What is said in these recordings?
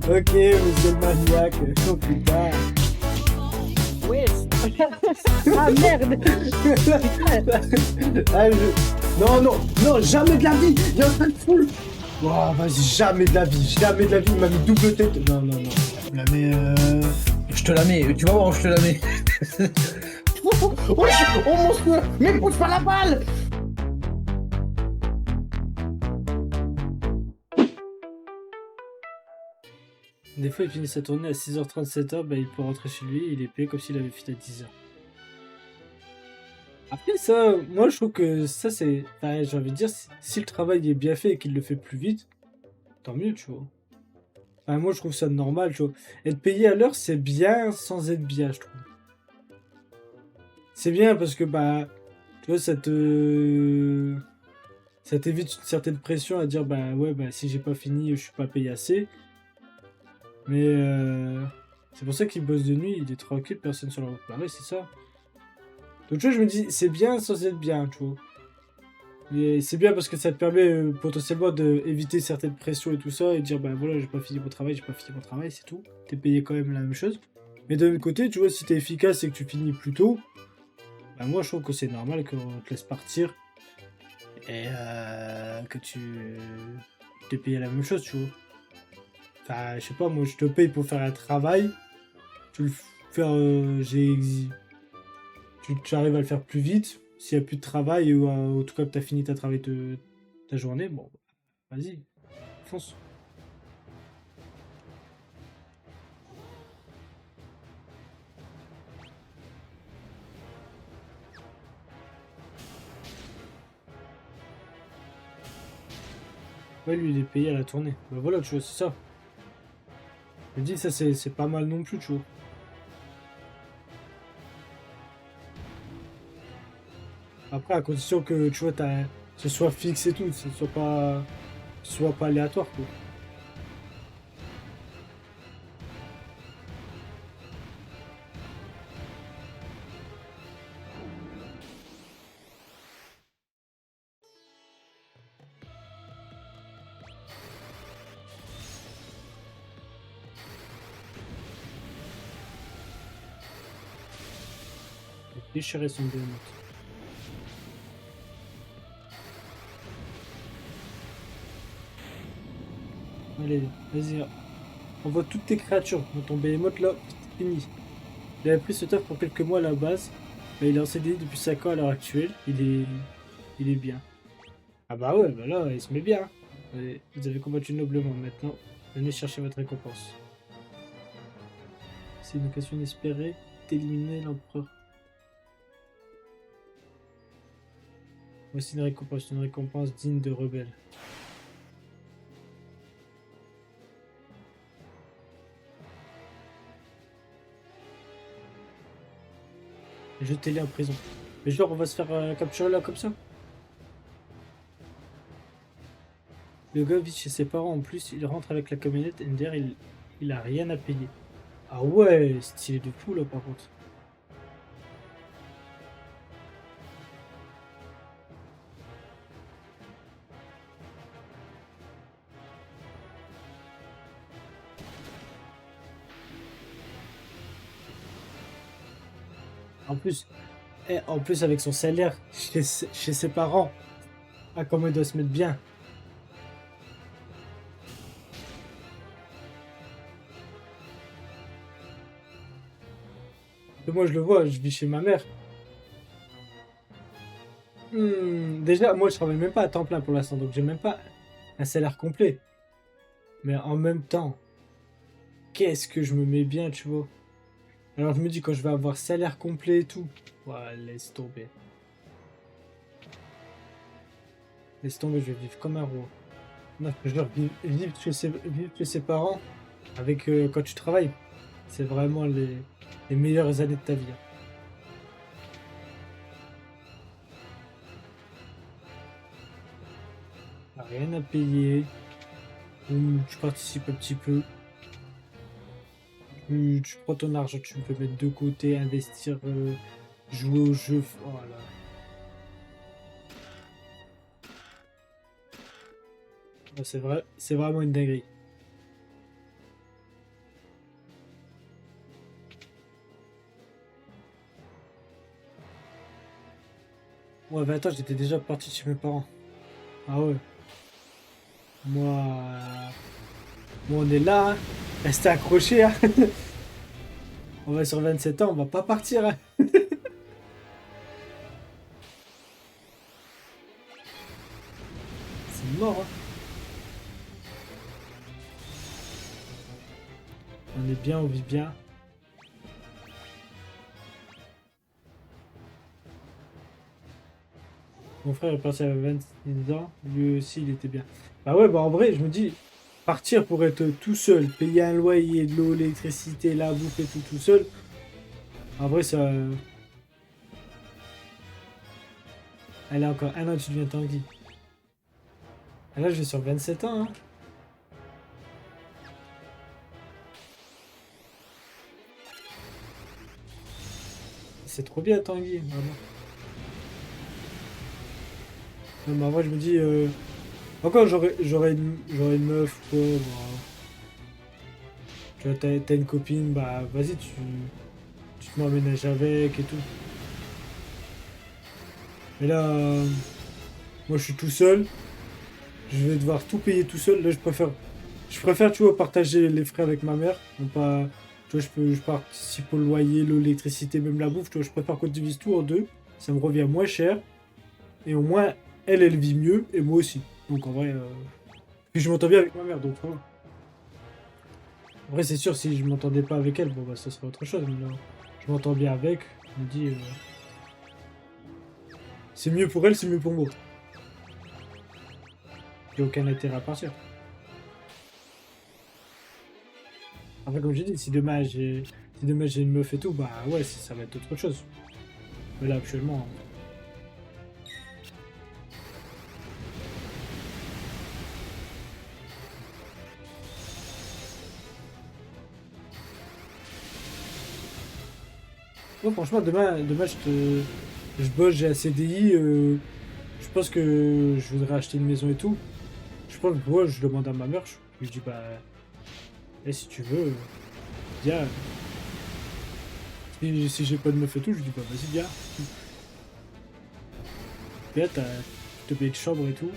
Ok, monsieur le maniaque. Oh putain. Ouais. Ah merde. Ah, non, non, non, jamais de la vie. Il y a un full. Oh, vas-y, jamais de la vie. Jamais de la vie. Il m'a mis double tête. Non, non, non. La mets, je te la mets, tu vas voir où je te la mets. Oh, monstre. Mais pousse pas la balle. Des fois, il finit sa tournée à 6h30, 7h, bah, il peut rentrer chez lui, il est payé comme s'il avait fini à 10h. Après ça, moi je trouve que ça c'est... Enfin, j'ai envie de dire, si le travail est bien fait et qu'il le fait plus vite, tant mieux, tu vois. Enfin, moi je trouve ça normal, tu vois. Être payé à l'heure, c'est bien sans être bien, je trouve. C'est bien parce que, bah, tu vois, ça t'évite une certaine pression à dire, bah ouais, bah si j'ai pas fini, je suis pas payé assez. Mais c'est pour ça qu'il bosse de nuit, il est tranquille, personne sur la route. Bah ouais, c'est ça. Donc tu vois, je me dis, c'est bien sans être bien, tu vois. Et c'est bien parce que ça te permet potentiellement d'éviter certaines pressions et tout ça et dire, bah voilà, j'ai pas fini mon travail, c'est tout. T'es payé quand même la même chose. Mais d'un autre côté, tu vois, si t'es efficace et que tu finis plus tôt, bah moi je trouve que c'est normal qu'on te laisse partir et que tu t'es payé la même chose, tu vois. Enfin, je sais pas, moi je te paye pour faire un travail, tu le fais, tu arrives à le faire plus vite. S'il n'y a plus de travail, ou en tout cas que tu as fini ta journée, bon, vas-y, fonce. Ouais, lui, il est payé à la tournée. Bah voilà, tu vois, c'est ça. Je me dis, ça, c'est pas mal non plus, tu vois. Après, à condition que, tu vois, ce soit fixe et tout, ce soit pas aléatoire, quoi. Déchirer son démon. Allez, vas-y, envoie toutes tes créatures dans ton Behemoth là, c'est fini. Il avait pris ce taf pour quelques mois à la base, mais il est en CDI depuis 5 ans à l'heure actuelle, il est bien. Ah bah ouais, bah là, il se met bien. Allez, vous avez combattu noblement, maintenant, venez chercher votre récompense. C'est une occasion inespérée d'éliminer l'empereur. Voici une récompense digne de rebelle. Jetez-les en prison. Mais genre, on va se faire capturer là comme ça. Le gars vit chez ses parents en plus, il rentre avec la camionnette et derrière, il a rien à payer. Ah ouais, stylé de fou là par contre. En plus, en plus avec son salaire chez ses parents, ah comment il doit se mettre bien. Et moi je le vois, je vis chez ma mère. Déjà, moi je travaille même pas à temps plein pour l'instant, donc j'ai même pas un salaire complet. Mais en même temps, qu'est-ce que je me mets bien, tu vois. Alors je me dis quand je vais avoir salaire complet et tout, ouais, laisse tomber. Laisse tomber, je vais vivre comme un roi. Non, genre vivre chez ses parents avec quand tu travailles, c'est vraiment les meilleures années de ta vie, hein. T'as rien à payer, ou tu participes un petit peu, tu prends ton argent, tu peux mettre de côté, investir, jouer au jeu. Oh là. Ouais, c'est vrai, c'est vraiment une dinguerie. Ouais, 20 ans, j'étais déjà parti chez mes parents. Ah ouais. Moi, on est là, hein. Restez accrochés, hein. On va sur 27 ans, on va pas partir, hein. C'est mort, hein. On est bien, on vit bien. Mon frère est parti à 26 ans, lui aussi il était bien. Bah ouais, bah en vrai, je me dis, partir pour être tout seul, payer un loyer, de l'eau, l'électricité, la bouffe et tout seul, en vrai ça... Elle a encore un an, tu deviens Tanguy. Ah, là je vais sur 27 ans, hein. C'est trop bien Tanguy, vraiment. Non, mais en vrai je me dis... Encore j'aurais une meuf, quoi, bah. Tu vois, t'as une copine, bah vas-y, tu te m'emménages avec et tout. Mais là, moi je suis tout seul, je vais devoir tout payer tout seul. Là je préfère, tu vois, partager les frais avec ma mère. Non pas, tu vois, je participe au loyer, l'eau, l'électricité, même la bouffe. Tu vois, je préfère qu'on divise tout en deux. Ça me revient moins cher. Et au moins, elle vit mieux et moi aussi. Donc en vrai, puis je m'entends bien avec ma mère, donc voilà. En vrai, c'est sûr, si je m'entendais pas avec elle, bon bah ça serait autre chose. Mais là, je m'entends bien avec. Je me dis, c'est mieux pour elle, c'est mieux pour moi. J'ai aucun intérêt à partir. Après, comme j'ai dit, si demain j'ai une meuf et tout, bah ouais, ça va être autre chose. Mais là, actuellement. Ouais, franchement, demain je bosse, j'ai un CDI. Je pense que je voudrais acheter une maison et tout. Je pense que moi, je demande à ma mère, je lui dis, bah, si tu veux, viens. Si j'ai pas de meuf et tout, je lui dis, bah, vas-y, viens. Viens, tu te payes de chambre et tout.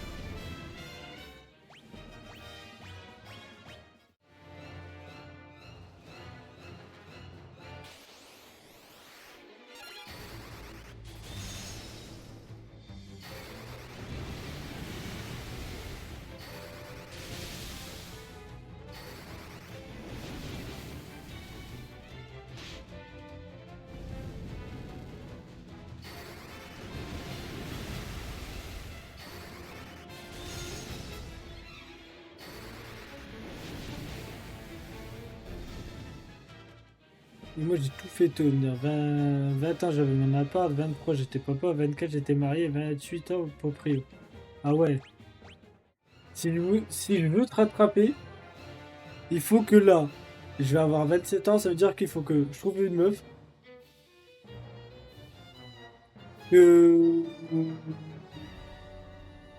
Et moi, j'ai tout fait tenir. 20 ans, j'avais mon appart. 23, j'étais papa. 24, j'étais marié. 28 ans, proprio. Ah ouais. Si je veux te rattraper, il faut que là, je vais avoir 27 ans. Ça veut dire qu'il faut que je trouve une meuf. Que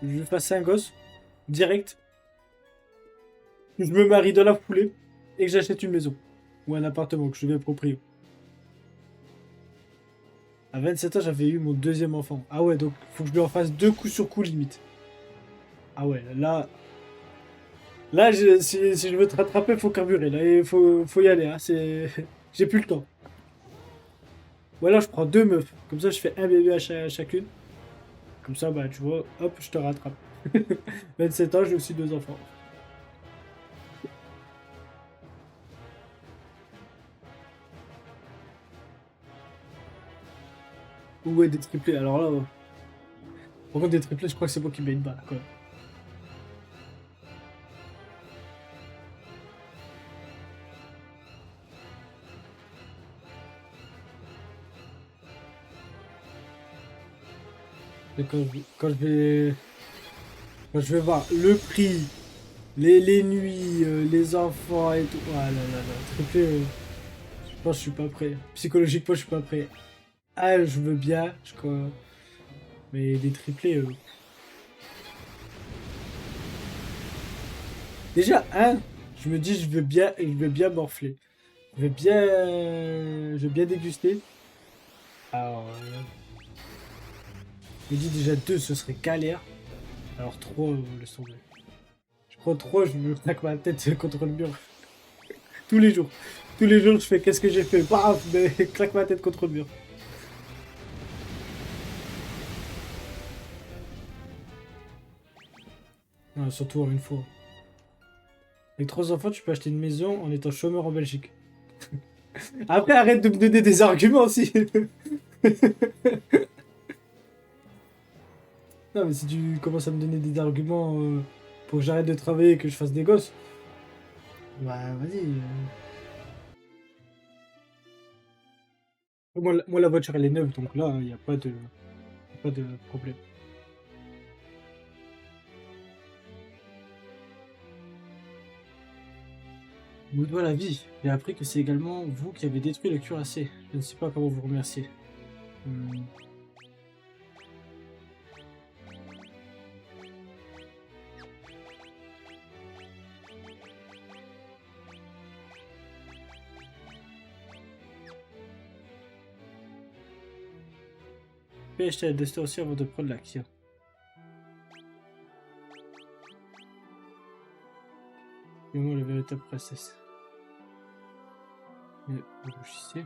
je fasse un gosse. Direct. Que je me marie dans la foulée. Et que j'achète une maison. Ou un appartement, que je devienne proprio. À 27 ans, j'avais eu mon deuxième enfant. Ah ouais, donc faut que je lui en fasse deux coups sur coup limite. Ah ouais, là. Là, si je veux te rattraper, faut carburer. Là, il faut y aller. Hein. J'ai plus le temps. Ou alors, je prends deux meufs. Comme ça, je fais un bébé à chacune. Comme ça, bah, tu vois, hop, je te rattrape. 27 ans, j'ai aussi deux enfants. Ou ouais, des triplés. Alors là, par contre, des triplés, je crois que c'est moi qui mets une balle, quoi. Et quand je vais voir le prix, les nuits, les enfants et tout. Ah là là là, triplé, je pense que je suis pas prêt. Psychologiquement, je suis pas prêt. Ah, je veux bien, je crois. Mais des triplés. Déjà, je me dis, je veux bien morfler. Je vais bien déguster. Alors, Je me dis déjà 2, ce serait galère. Alors 3, laisse tomber. Je crois 3, je me claque ma tête contre le mur. Tous les jours. Tous les jours, je fais qu'est-ce que j'ai fait. Paf, mais claque ma tête contre le mur. Ouais, surtout en une fois. Avec 3 enfants, tu peux acheter une maison en étant chômeur en Belgique. Après, arrête de me donner des arguments aussi. Non, mais si tu commences à me donner des arguments pour que j'arrête de travailler et que je fasse des gosses, bah vas-y. Moi, la voiture, elle est neuve, donc là, il n'y a pas de problème. Vous doit la vie. J'ai appris que c'est également vous qui avez détruit le cuirassé. Je ne sais pas comment vous remercier. Hmm. Je vais acheter la Duster aussi avant de prendre la Kia. Et moi, la véritable princesse. Mais vous réfléchissez.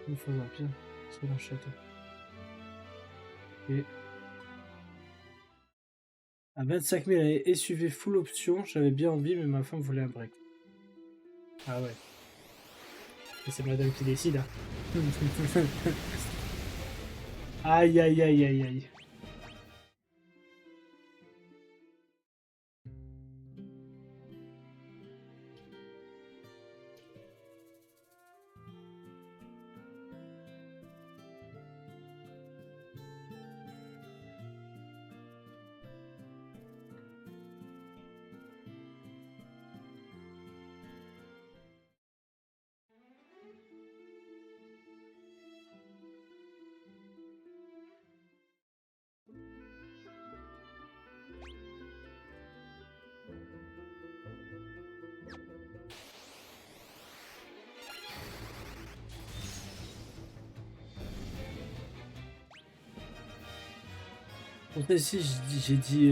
Il faudra bien. C'est dans le château. Et à 25 000, elle SUV full option. J'avais bien envie, mais ma femme voulait un break. Ah ouais. Et c'est madame qui décide. Hein. Aïe, aïe, aïe, aïe, aïe. Pour celle-ci, j'ai dit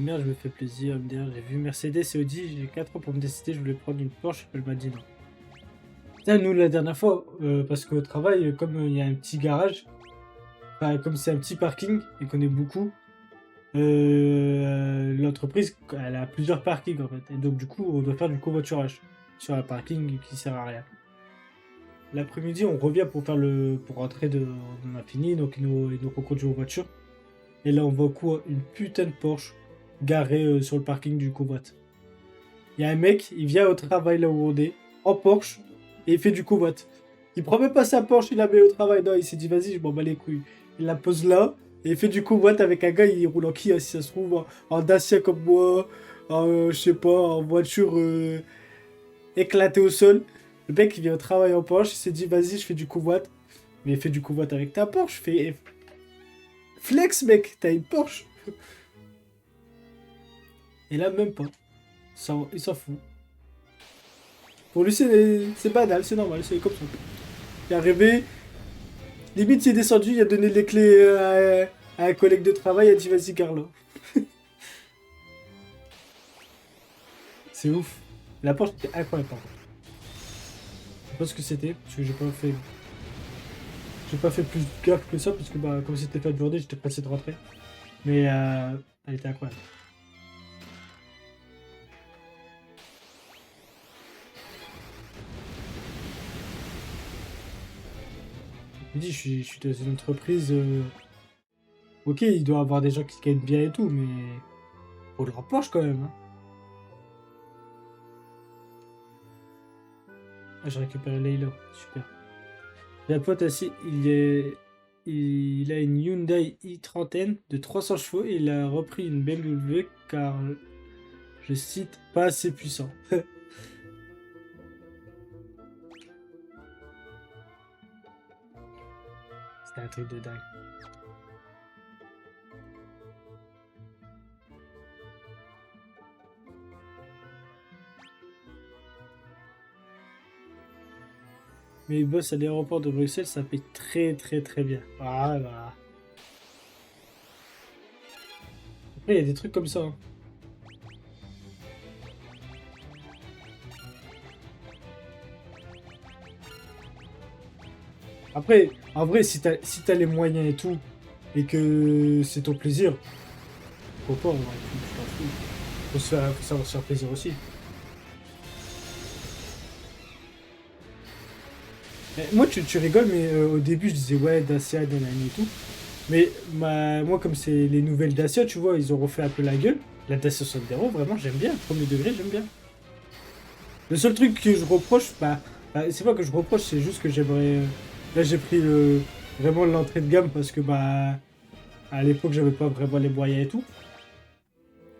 merde, je me fais plaisir. MDR, j'ai vu Mercedes et Audi, j'ai 4 ans pour me décider, je voulais prendre une Porsche, elle m'a dit non. Tiens, nous, la dernière fois, parce qu'au travail, comme il y a un petit garage, enfin, comme c'est un petit parking et qu'on est beaucoup, l'entreprise, elle a plusieurs parkings en fait. Et donc, du coup, on doit faire du covoiturage sur un parking qui sert à rien. L'après-midi, on revient pour rentrer on a fini, donc il nous reconduit en voiture. Et là, on voit quoi? Une putain de Porsche garée sur le parking du covoit. Il y a un mec, il vient au travail là où on est, en Porsche, et il fait du covoit. Il prend même pas sa Porsche, il la met au travail. Non, il s'est dit, vas-y, je m'en bats les couilles. Il la pose là, et il fait du covoit avec un gars, il roule en Kia, si ça se trouve, en Dacia comme moi, je sais pas, en voiture éclatée au sol. Le mec, il vient au travail en Porsche, il s'est dit, vas-y, je fais du covoit. Mais il fait du covoit avec ta Porsche, fais flex, mec, t'as une Porsche. Et là, même pas. Il s'en fout. Pour lui, c'est banal, c'est normal, c'est comme ça. Il est arrivé, limite, il est descendu, il a donné les clés à un collègue de travail, il a dit vas-y, Carlo. C'est ouf. La Porsche était incroyable, par contre. Je sais pas ce que c'était, parce que j'ai pas fait plus gaffe que ça, parce que bah, comme c'était fait de journée, j'étais pressé de rentrer. Mais elle était incroyable. Je me dis, je suis dans une entreprise. Ok, il doit y avoir des gens qui gagnent bien et tout, mais. Faut leur Porsche quand même. Hein. Ah, j'ai récupéré Layla, super. La pote aussi, il a une Hyundai i30N de 300 chevaux et il a repris une BMW car, je cite, pas assez puissant. C'était un truc de dingue. mais ils bossent à l'aéroport de Bruxelles, ça paye très très très bien. Ah bah. Après, il y a des trucs comme ça, hein. Après, en vrai, si t'as les moyens et tout, et que c'est ton plaisir, pourquoi pas, en vrai, tu t'en fous. Faut savoir se faire plaisir aussi. Moi, tu rigoles, mais au début, je disais ouais, Dacia, nanani et tout. Mais moi, comme c'est les nouvelles Dacia, tu vois, ils ont refait un peu la gueule. La Dacia Sandero, vraiment, j'aime bien. Premier degré, j'aime bien. Le seul truc que je reproche, c'est pas que je reproche, c'est juste que j'aimerais. Là, j'ai pris vraiment l'entrée de gamme parce que, à l'époque, j'avais pas vraiment les moyens et tout.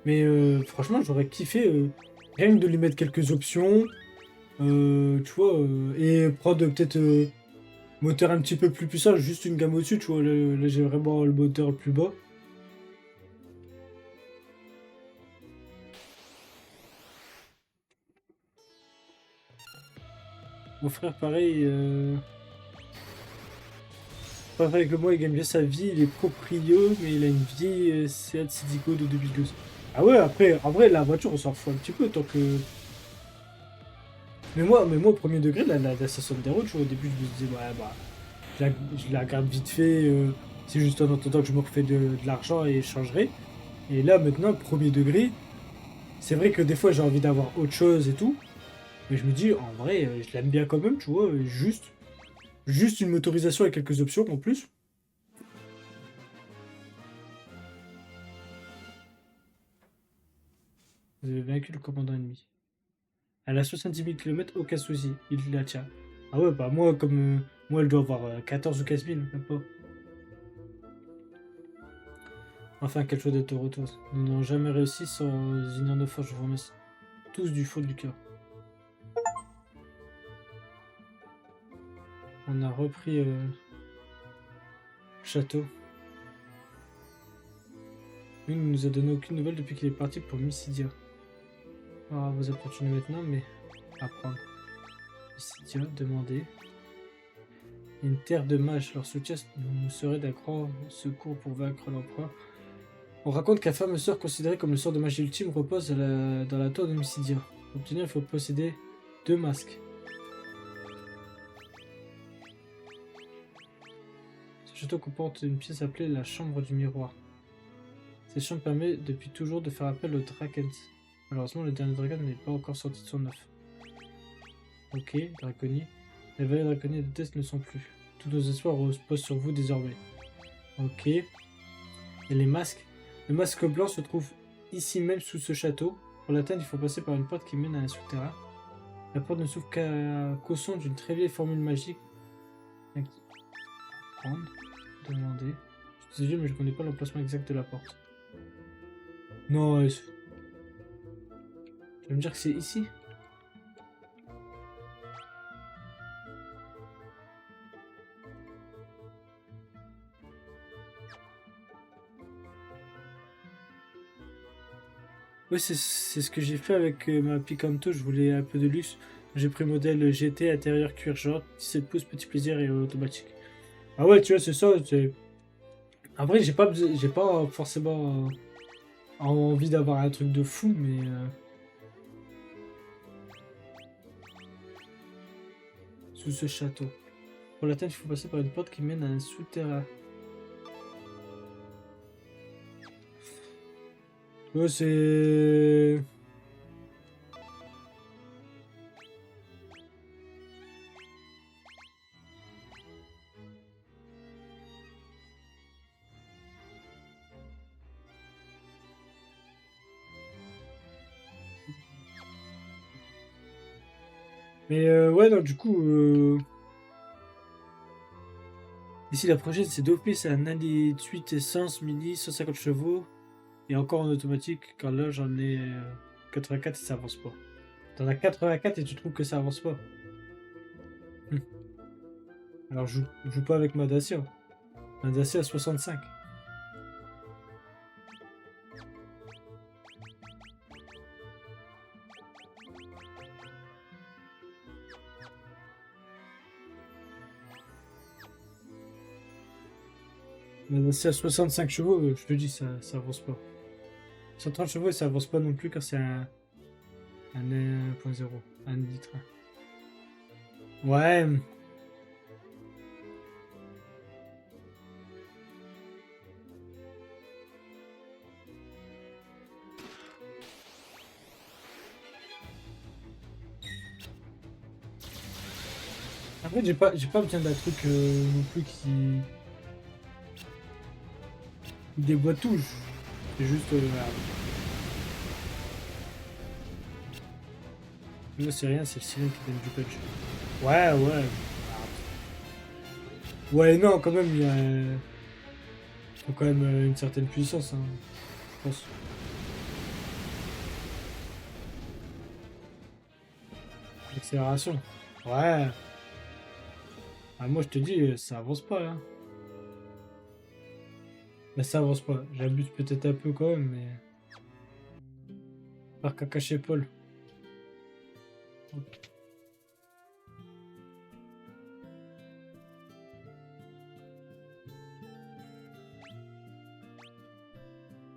Mais franchement, j'aurais kiffé rien que de lui mettre quelques options, tu vois, et prendre peut-être moteur un petit peu plus puissant, juste une gamme au-dessus, tu vois. Là, j'ai vraiment le moteur le plus bas. Mon frère, pareil, pas avec le moi, il gagne bien sa vie, il est proprio, mais il a une vieille Seat Citigo de 2012. Ah ouais, après, en vrai, la voiture, on s'en fout un petit peu, tant que... Mais moi, au premier degré, la Dacia Sandero, tu vois, au début, je me disais, ouais, je la garde vite fait, c'est juste en attendant que je me refais de l'argent et je changerai. Et là, maintenant, premier degré, c'est vrai que des fois, j'ai envie d'avoir autre chose et tout, mais je me dis, en vrai, je l'aime bien quand même, tu vois, juste une motorisation avec quelques options en plus. Vous avez vaincu le commandant ennemi. Elle a 70 000 km, aucun souci, il la tient. Ah ouais, bah moi, comme moi, elle doit avoir 14 ou 15 000, même pas. Enfin, quel choix d'être heureux, toi. Nous n'avons jamais réussi sans unir nos forces, je vous remercie. Tous du fond du cœur. On a repris le château. Lui ne nous a donné aucune nouvelle depuis qu'il est parti pour Mysidia. Ah, vous opportunez maintenant, mais apprendre. Mysidia, demander. Une terre de mages, leur soutien nous serait d'un grand secours pour vaincre l'empereur. On raconte qu'un fameux sort considéré comme le sort de magie ultime repose dans la tour de Mysidia. Pour obtenir, il faut posséder 2 masques. Ce château comporte une pièce appelée la chambre du miroir. Cette chambre permet depuis toujours de faire appel au Drakens. Malheureusement, le dernier dragon n'est pas encore sorti de son œuf. Ok, Draconie. Les vallées draconnies de test ne sont plus. Tous nos espoirs reposent sur vous désormais. Ok. Et les masques. Le masque blanc se trouve ici même sous ce château. Pour l'atteindre, il faut passer par une porte qui mène à un souterrain. La porte ne s'ouvre qu'au son d'une très vieille formule magique. Prendre. Demander. Je suis désolé, mais je connais pas l'emplacement exact de la porte. Non, tu vas me dire que c'est ici? Ouais, c'est ce que j'ai fait avec ma Picanto. Je voulais un peu de luxe. J'ai pris modèle GT, intérieur cuir jaune, 17 pouces, petit plaisir et automatique. Ah ouais, tu vois, c'est ça. Après, j'ai pas forcément envie d'avoir un truc de fou, mais sous ce château. Pour l'atteindre, il faut passer par une porte qui mène à un souterrain. Ouais, c'est... Mais ouais, non, du coup... Ici, la prochaine, c'est dopé, c'est un 1,8 essence mini, 150 chevaux. Et encore en automatique, car là, j'en ai 84 et ça avance pas. T'en as 84 et tu trouves que ça avance pas. Alors, je joue pas avec ma Dacia. Ma Dacia à 65. Mais c'est à 65 chevaux, je te dis, ça avance pas. 130 chevaux, ça avance pas non plus car c'est un 1.0, 1 litre. Ouais. Après, j'ai pas besoin d'un truc non plus qui déboîte tout. C'est juste. Là, c'est rien, c'est le cylindre qui donne du punch. Ouais, ouais. Ouais, non, quand même, il y a. Faut quand même une certaine puissance, hein, je pense. L'accélération. Ouais. Ah, moi, je te dis, ça avance pas, là. Mais ça avance pas. J'abuse peut-être un peu quand même, mais. Par caca chez Paul.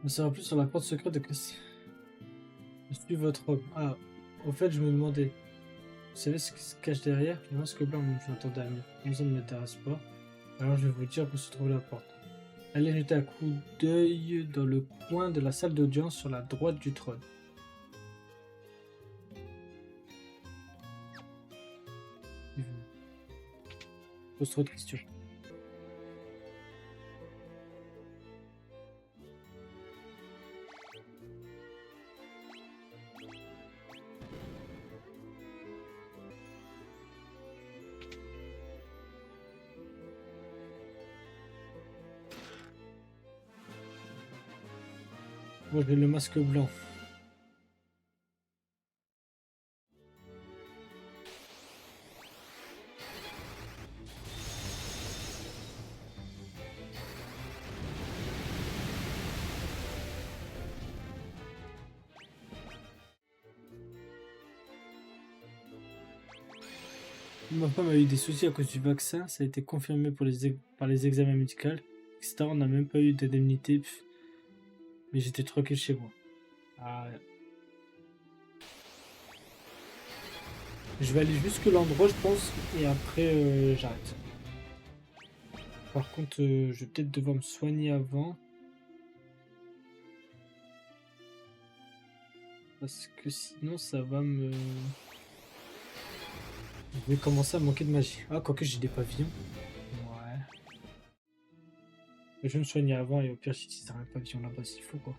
On sait en plus sur la porte secrète de classe. Je suis votre homme. Ah, au fait, je me demandais. Vous savez ce qui se cache derrière? Le masque blanc, je m'attendais à mieux. Mais ça ne m'intéresse pas. Alors je vais vous dire où se trouve la porte. Allez jeter un coup d'œil dans le coin de la salle d'audience sur la droite du trône. Pose trop de questions. Moi j'ai le masque blanc. Ma femme a eu des soucis à cause du vaccin, ça a été confirmé par les examens médicaux, etc. On n'a même pas eu d'indemnité, mais j'étais tranquille chez moi. Ah, je vais aller jusque l'endroit, je pense, et après j'arrête. Par contre, je vais peut-être devoir me soigner avant. Parce que sinon, ça va me... Je vais commencer à manquer de magie. Ah, quoique j'ai des pavillons. Ouais. Je vais me soigner avant et au pire, j'utiliserai un pavillon là-bas s'il faut, quoi.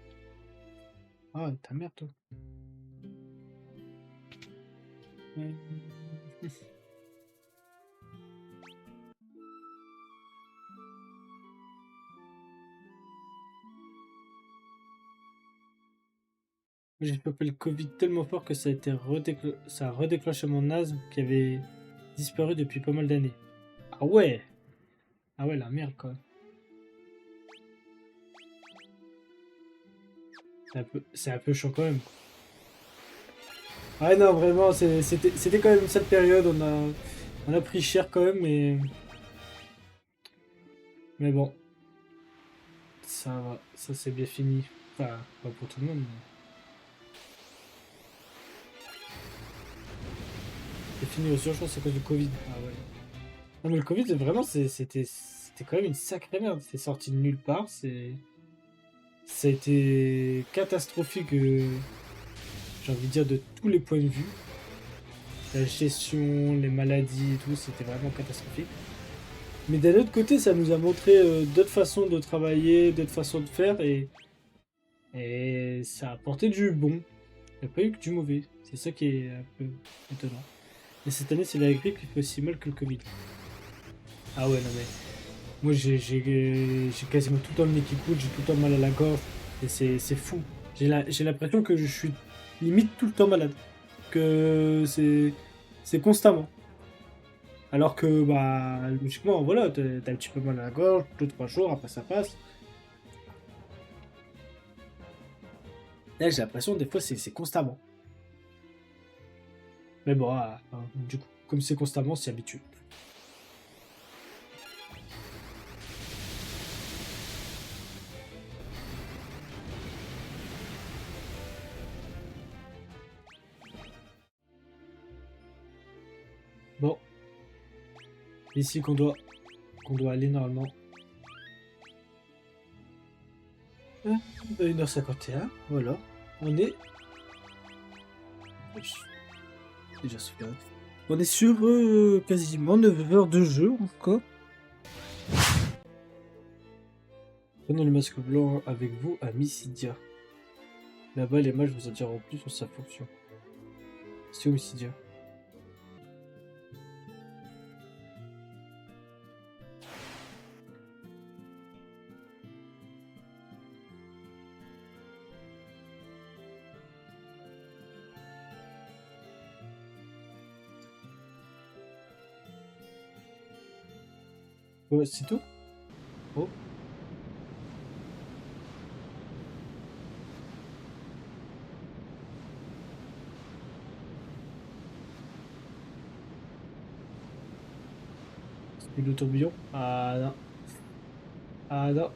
Ah, ta mère, toi. J'ai chopé le Covid tellement fort que ça a redéclenché mon asthme qui avait disparu depuis pas mal d'années. Ah ouais! Ah ouais, la merde, quoi. C'est un peu chaud quand même. Ouais, non, vraiment, c'était quand même une sale période. On a pris cher quand même, mais bon, ça va, ça c'est bien fini. Enfin, pas pour tout le monde, mais c'est fini aux urgences à cause du Covid. Ah ouais. Non, mais le Covid, vraiment, c'était quand même une sacrée merde. C'est sorti de nulle part. Ça a été catastrophique, j'ai envie de dire, de tous les points de vue. La gestion, les maladies et tout, c'était vraiment catastrophique. Mais d'un autre côté, ça nous a montré d'autres façons de travailler, d'autres façons de faire, et ça a apporté du bon. Il n'y a pas eu que du mauvais. C'est ça qui est un peu étonnant. Et cette année, c'est la grippe qui fait aussi mal que le Covid. Ah ouais, non mais... Moi, j'ai quasiment tout le temps le nez qui coule, j'ai tout le temps mal à la gorge, et c'est fou. J'ai l'impression que je suis limite tout le temps malade. Que c'est constamment. Alors que, bah, logiquement, voilà, t'as un petit peu mal à la gorge, 2-3 jours, après ça passe. Là, j'ai l'impression, des fois, c'est constamment. Mais bon, du coup, comme c'est constamment, c'est habitué. Ici qu'on doit aller normalement. 1h51, voilà. On est... Déjà sauvegarde. On est sur quasiment 9 heures de jeu encore. Prenez le masque blanc avec vous à Mysidia. Là-bas, les mages vous en diront plus sur sa fonction. C'est où Mysidia? Ouais, c'est tout? Oh. C'est le tourbillon? Ah non. Ah non.